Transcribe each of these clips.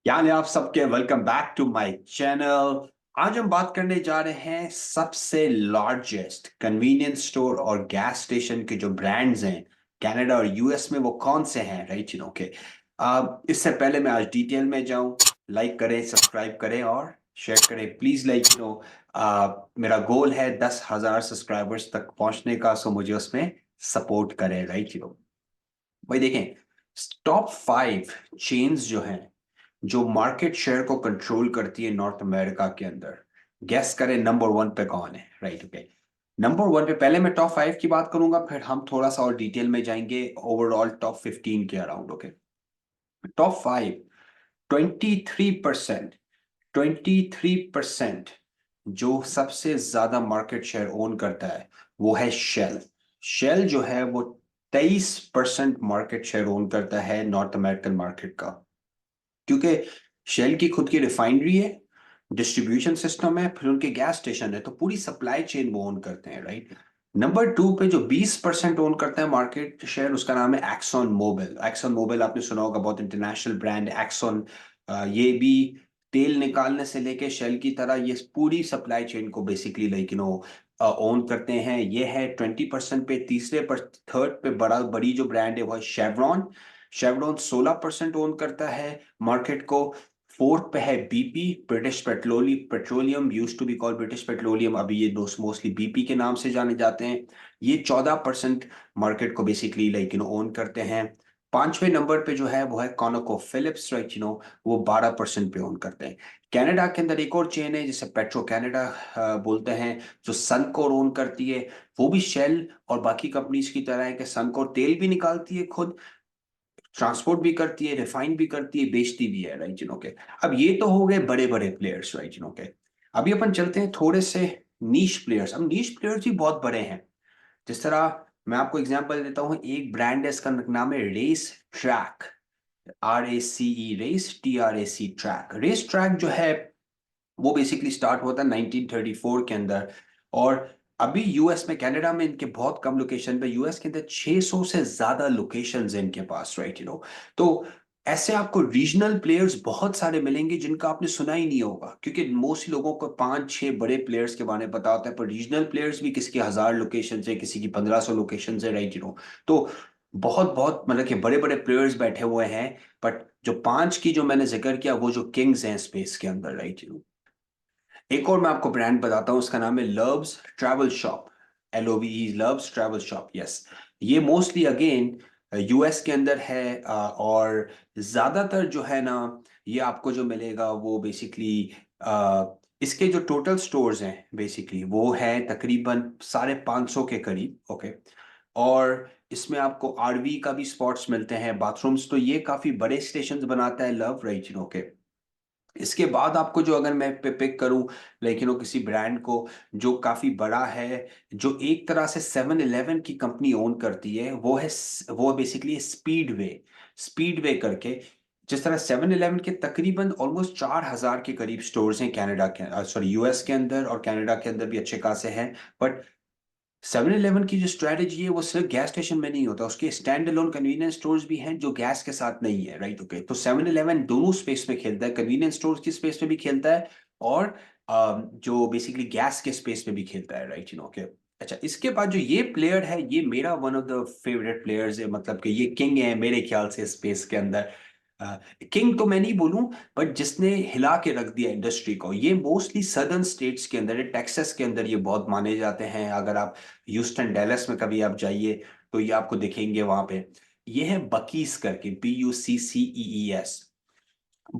यानी आप सबके welcome back to my channel. आज हम बात करने जा रहे हैं सबसे लार्जेस्ट कन्वीनियंस स्टोर और गैस स्टेशन के जो ब्रांड्स हैं कनाडा और यूएस में वो कौन से हैं, राइट यू नो के। इससे पहले मैं आज डिटेल में जाऊं, लाइक करें, सब्सक्राइब करें और शेयर करें प्लीज। मेरा गोल है 10,000 सब्सक्राइबर्स तक पहुंचने का, सो मुझे उसमें सपोर्ट करें, राइट यू नो। भाई देखें, टॉप 5 चेन्स जो हैं जो मार्केट शेयर को कंट्रोल करती है नॉर्थ अमेरिका के अंदर, गेस करें नंबर 1 पे कौन है, राइट ओके। नंबर 1 पे पहले मैं टॉप 5 की बात करूंगा, फिर हम थोड़ा सा और डिटेल में जाएंगे ओवरऑल टॉप 15 के अराउंड, ओके। टॉप 5, 23%, 23% जो सबसे ज्यादा मार्केट शेयर ओन करता है वो है शेल। शेल जो है वो 23% मार्केट शेयर ओन करता है नॉर्थ अमेरिकन मार्केट का, क्योंकि शेल की खुद की रिफाइनरी है, डिस्ट्रीब्यूशन सिस्टम है, फिर उनके गैस स्टेशन है, तो पूरी सप्लाई चेन वो ओन करते हैं, राइट। नंबर 2 पे जो 20% ओन करता है मार्केट शेयर, उसका नाम है एक्सॉन मोबिल। एक्सॉन मोबिल आपने सुना होगा, बहुत इंटरनेशनल ब्रांड एक्सॉन। ये भी तेल निकालने से लेके शेल की तरह ये पूरी सप्लाई चेन को basically like you know own करते हैं। ये है 20% पे। तीसरे पर, थर्ड पे बड़ी जो ब्रांड है वो है शेवरॉन। शेवरॉन 16% ओन करता है मार्केट को। फोर्थ पे है BP, British Petroleum, used to be called British Petroleum, अभी ये दोस्त मोस्टली बीपी के नाम से जाने जाते हैं। ये 14% मार्केट को basically like you know own करते हैं। पांचवें नंबर पे जो है वो है कॉनोको फिलिप्स, राइट यू नो, वो 12% पे ओन करते हैं। कनाडा के अंदर एक और चेन है जिसे पेट्रो कनाडा बोलते हैं, जो सनकोर ओन करती है। वो भी शेल और बाकी कंपनीज की तरह है कि सनकोर तेल भी निकालती है खुद, ट्रांसपोर्ट भी करती है, रिफाइन भी करती है, बेचती भी है, राइट यू नो के। अब ये तो हो गए बड़े बड़े प्लेयर्स, राइट यू नो के। अभी अपन चलते हैं थोड़े से नीश प्लेयर्स। अब नीश प्लेयर्स भी बहुत बड़े हैं। जिस तरह मैं आपको एग्जांपल देता हूँ, एक ब्रांड है, इसका नाम है race track, RACE, race TRAC, track. Race track जो है वो बेसिकली स्टार्ट हुआ था 1934 के अंदर, और अभी यूएस में, कनाडा में इनके बहुत कम लोकेशन पे, यूएस के अंदर 600 से ज्यादा लोकेशंस हैं इनके पास, राइट यू नो। तो ऐसे आपको रीजनल प्लेयर्स बहुत सारे मिलेंगे जिनका आपने सुना ही नहीं होगा, क्योंकि मोस्ट लोगों को 5-6 बड़े प्लेयर्स के बारे में पता होता है, पर रीजनल प्लेयर्स भी किसी की 1,000 लोकेशन है, किसी की 1,500 लोकेशन है, राइट यू नो। तो बहुत बहुत मतलब कि बड़े बड़े प्लेयर्स बैठे हुए हैं। बट जो 5 की जो मैंने जिक्र किया, वो जो किंग्स हैं स्पेस के अंदर, राइट यू नो। एक और मैं आपको ब्रांड बताता हूँ, उसका नाम है loves travel shop, LOVE, loves travel shop, yes. ये मोस्टली अगेन यूएस के अंदर है, और ज्यादातर जो है ना, ये आपको जो मिलेगा वो बेसिकली इसके जो टोटल स्टोर्स हैं बेसिकली वो है तकरीबन 550 के करीब, ओके। और इसमें आपको RV का भी स्पॉट्स मिलते हैं, बाथरूम्स, तो ये काफी बड़े स्टेशंस बनाता है लव, राइट यू नो के। इसके बाद आपको जो, अगर मैं पिक करूं लाइक यू नो किसी ब्रांड को जो काफी बड़ा है, जो एक तरह से 7-Eleven की कंपनी ओन करती है, वो बेसिकली स्पीडवे। स्पीडवे करके, जिस तरह 7-Eleven के तकरीबन ऑलमोस्ट 4,000 के करीब स्टोर्स हैं कनाडा के, सॉरी यूएस के अंदर, और कनाडा के अंदर भी अच्छे खासे हैं। बट 7-Eleven की जो स्ट्रेटेजी है वो सिर्फ गैस स्टेशन में नहीं होता, उसके स्टैंड अलोन कन्वीनियंस स्टोर्स भी हैं जो गैस के साथ नहीं है, राइट ओके। तो 7-Eleven दोनों स्पेस में खेलता है, कन्वीनियंस स्टोर्स की स्पेस में भी खेलता है, और जो बेसिकली गैस के स्पेस में भी खेलता है, राइट यू नो ओके। अच्छा, इसके बाद जो ये प्लेयर है, ये मेरा one of the favourite players है, मतलब कि ये किंग है मेरे ख्याल से स्पेस के अंदर। किंग तो मैं नहीं बोलूं, बट जिसने हिला के रख दिया इंडस्ट्री को, ये मोस्टली सदर्न स्टेट्स के अंदर है, टेक्सास के अंदर ये बहुत माने जाते हैं। अगर आप ह्यूस्टन, डेलस में कभी आप जाइए तो ये आपको दिखेंगे वहां पे। ये है बकीज करके, BUCCEES।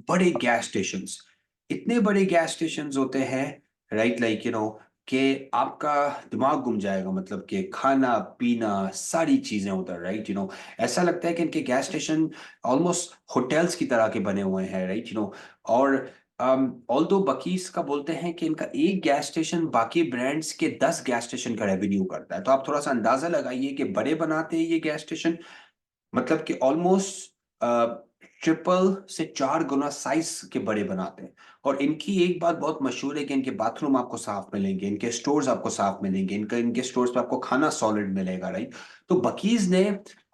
बड़े गैस स्टेशंस, इतने बड़े गैस स्टेशंस होते हैं, राइट लाइक यू नो, कि आपका दिमाग घूम जाएगा, मतलब कि खाना पीना सारी चीजें उधर, राइट यू नो। ऐसा लगता है कि इनके गैस स्टेशन ऑलमोस्ट होटल्स की तरह के बने हुए हैं, राइट यू नो। और ऑल्दो बकीज का बोलते हैं कि इनका एक गैस स्टेशन बाकी ब्रांड्स के 10 गैस स्टेशन का रेवेन्यू करता है, तो आप थोड़ा सा अंदाजा लगाइए कि बड़े बनाते हैं ये गैस स्टेशन, मतलब कि ऑलमोस्ट ट्रिपल से 4 गुना साइज के बड़े बनाते हैं। और इनकी एक बात बहुत मशहूर है कि इनके बाथरूम आपको साफ मिलेंगे, इनके स्टोर्स आपको साफ मिलेंगे, इनके स्टोर्स पे आपको खाना सॉलिड मिलेगा, राइट। तो बकीज ने,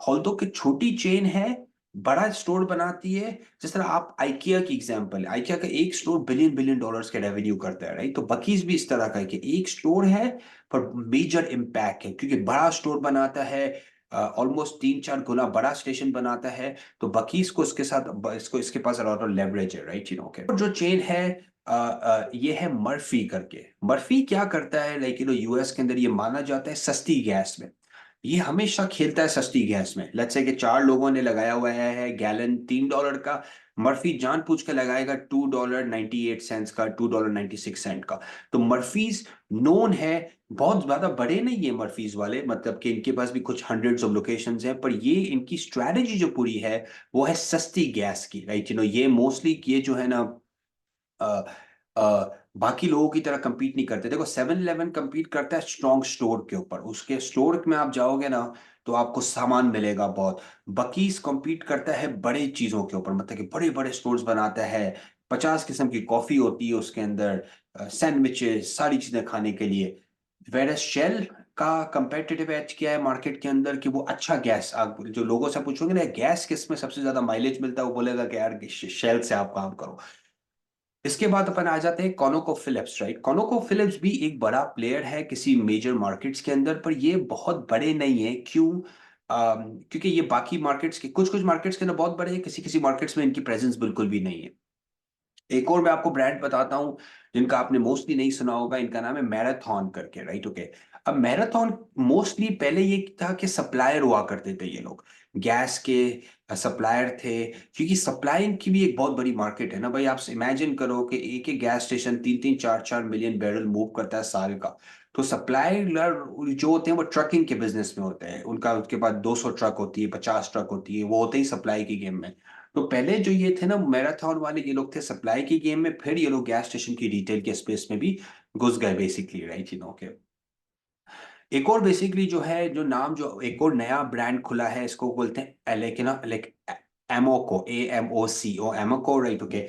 हॉल्दो की छोटी चेन है, बड़ा स्टोर बनाती है। जिस तरह आप आइकिया की एग्जांपल है, आइकिया का एक स्टोर बिलियन बिलियन डॉलर्स के रेवेन्यू करता है, राइट। तो बकीज भी इस तरह का है कि एक स्टोर है पर मेजर इम्पैक्ट है, क्योंकि बड़ा स्टोर बनाता है, ऑलमोस्ट 3-4 गुना बड़ा स्टेशन बनाता है। तो बकीज को इसके साथ इसको इसके पास लेवरेज है, राइट, जो चेन है ये है मर्फी करके। मर्फी क्या करता है, लाइक यूएस के अंदर ये माना जाता है सस्ती गैस में, ये हमेशा खेलता है सस्ती गैस में। लेट्स से कि 4 लोगों ने लगाया हुआ है गैलन $3 का, मर्फी जानबूझ के लगाएगा $2.98 का, $2.96 का। तो मर्फीज नोन है, बहुत ज्यादा बड़े नहीं है मर्फीज वाले, मतलब कि इनके पास भी कुछ हंड्रेड्स ऑफ लोकेशंस हैं, पर ये इनकी स्ट्रैटेजी जो पूरी है वो है सस्ती गैस की, राइट। ये मोस्टली ये जो है ना अ, बाकी लोगों की तरह compete नहीं करते। देखो 7-Eleven compete करता है स्ट्रॉन्ग स्टोर के ऊपर, उसके स्टोर में आप जाओगे ना तो आपको सामान मिलेगा बहुत। बकीज compete करता है बड़े चीजों के ऊपर, मतलब कि बड़े बड़े स्टोर्स बनाता है, 50 किस्म की कॉफी होती है उसके अंदर, सैंडविचेस, सारी चीजें खाने के लिए। वेरस शेल का कंपेटिटिव एज क्या है मार्केट के अंदर, कि वो अच्छा गैस, आप जो लोगों से पूछोगे ना गैस किस में सबसे ज्यादा माइलेज मिलता है, वो बोलेगा कि यार शेल से आप काम करो। इसके बाद अपन आ जाते हैं कॉनोको फिलिप्स, राइट। कॉनोको फिलिप्स भी एक बड़ा प्लेयर है किसी मेजर मार्केट्स के अंदर, पर ये बहुत बड़े नहीं है। क्यों? क्योंकि ये बाकी मार्केट्स के कुछ कुछ मार्केट्स के अंदर बहुत बड़े हैं, किसी किसी मार्केट्स में इनकी प्रेजेंस बिल्कुल भी नहीं है। एक और मैं आपको ब्रांड बताता हूं जिनका आपने मोस्टली नहीं सुना होगा, इनका नाम है मैराथन करके, राइट, ओके। अब मैराथन मोस्टली पहले ये था कि सप्लायर हुआ करते थे ये लोग, गैस के सप्लायर थे, क्योंकि सप्लाई की भी एक बहुत बड़ी मार्केट है ना भाई। आप इमेजिन करो कि एक एक gas station 3-3 4-4 million barrel move करता है साल का। तो सप्लायर जो होते हैं वो ट्रकिंग के बिजनेस में होते हैं, उनका उसके बाद 200 ट्रक होती है, 50 ट्रक होती है, वो होते ही सप्लाई की गेम में। तो पहले जो ये थे ना मैराथन वाले, ये लोग थे सप्लाई की गेम में, फिर ये लोग गैस स्टेशन की रिटेल के स्पेस में भी घुस गए बेसिकली, राइट, के। एक और बेसिकली जो है, जो नाम जो एक और नया ब्रांड खुला है, इसको बोलते हैं लेकिन लाइक एमोको, AMOCO, एमोको, राइट, ओके।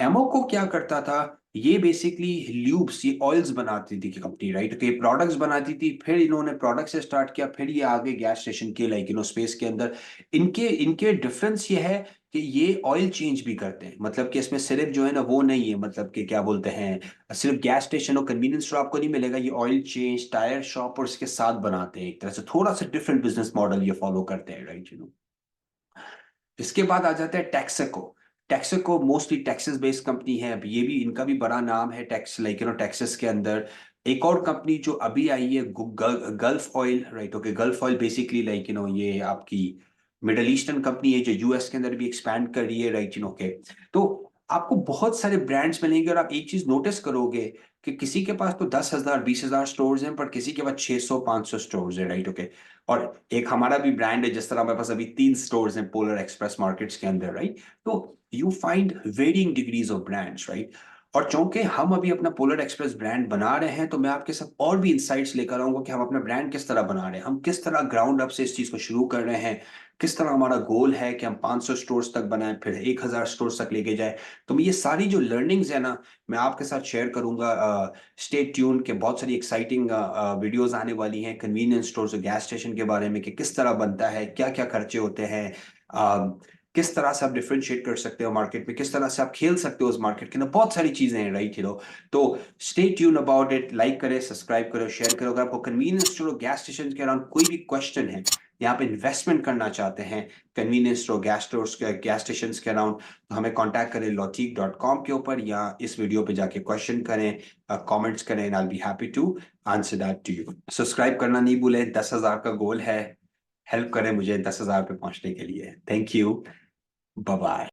एमोको क्या करता था, ये बेसिकली ल्यूब्स, ये ऑयल्स बनाती थी कंपनी, राइट, ओके, प्रोडक्ट्स बनाती थी, फिर इन्होंने प्रोडक्ट से स्टार्ट किया, फिर ये आगे गैस स्टेशन के लाइक स्पेस के अंदर। इनके इनके डिफरेंस ये है कि ये ऑयल चेंज भी करते हैं, मतलब कि इसमें सिर्फ जो है ना वो नहीं है, मतलब कि क्या बोलते हैं, सिर्फ गैस स्टेशन और कन्वीनियंस स्टोर आपको नहीं मिलेगा, ये ऑयल चेंज, टायर शॉप और इसके साथ बनाते हैं, एक तरह से थोड़ा सा डिफरेंट बिजनेस मॉडल ये फॉलो करते हैं, राइट। इसके बाद आ जाता है टैक्सेको। टैक्सेको मोस्टली टेक्सास बेस्ड कंपनी है, अब ये भी इनका भी बड़ा नाम है टैक्स, लाइक टेक्सास के अंदर। एक और कंपनी जो अभी आई है gulf oil, right, okay. Gulf oil basically like ये आपकी मिडल ईस्टर्न कंपनी है जो यूएस के अंदर भी एक्सपैंड कर रही है, राइट, ओके। तो आपको बहुत सारे ब्रांड्स मिलेंगे, और आप एक चीज नोटिस करोगे कि किसी के पास तो 10,000 20,000 स्टोर्स हैं, पर किसी के पास 600-500 स्टोर्स है, राइट, ओके। और एक हमारा भी ब्रांड है, जिस तरह हमारे पास अभी 3 स्टोर्स हैं पोलर एक्सप्रेस मार्केट्स के अंदर, राइट। तो you find varying degrees of brands, right. और चूंकि हम अभी अपना पोलर एक्सप्रेस ब्रांड बना रहे हैं, तो मैं आपके साथ और भी इंसाइट्स लेकर आऊंगा कि हम अपना ब्रांड किस तरह बना रहे हैं, हम किस तरह ग्राउंड अप से इस चीज को शुरू कर रहे हैं, किस तरह हमारा गोल है कि हम 500 स्टोर्स तक बनाएं, फिर 1,000 स्टोर्स तक लेके जाए। तो मैं ये सारी जो लर्निंग्स है ना, मैं आपके साथ शेयर करूंगा। स्टे ट्यून के बहुत सारी एक्साइटिंग वीडियोस आने वाली हैं कन्वीनियंस स्टोर्स और गैस स्टेशन के बारे में, कि किस तरह बनता है, क्या क्या खर्चे होते हैं, किस तरह से आप डिफरेंशिएट कर सकते हो मार्केट में, किस तरह से आप खेल सकते हो उस मार्केट के अंदर, बहुत सारी चीजें हैं, राइट। तो stay tune about it, like करें, सब्सक्राइब करो, शेयर करो। अगर आपको कन्वीनियंस स्टोर और गैस स्टेशन के अराउंड कोई भी क्वेश्चन है, यहाँ पे इन्वेस्टमेंट करना चाहते हैं कन्वीनियंस स्टोर गैस स्टोर्स के गैस स्टेशन के अराउंड, तो हमें कांटेक्ट करें logic.com के ऊपर, या इस वीडियो पे जाके क्वेश्चन करें, कमेंट्स करें, and I will be happy to answer that to you. Subscribe करना नहीं भूलें, 10,000 का गोल है, हेल्प करें मुझे 10,000 पे पहुंचने के लिए। Thank you, bye bye.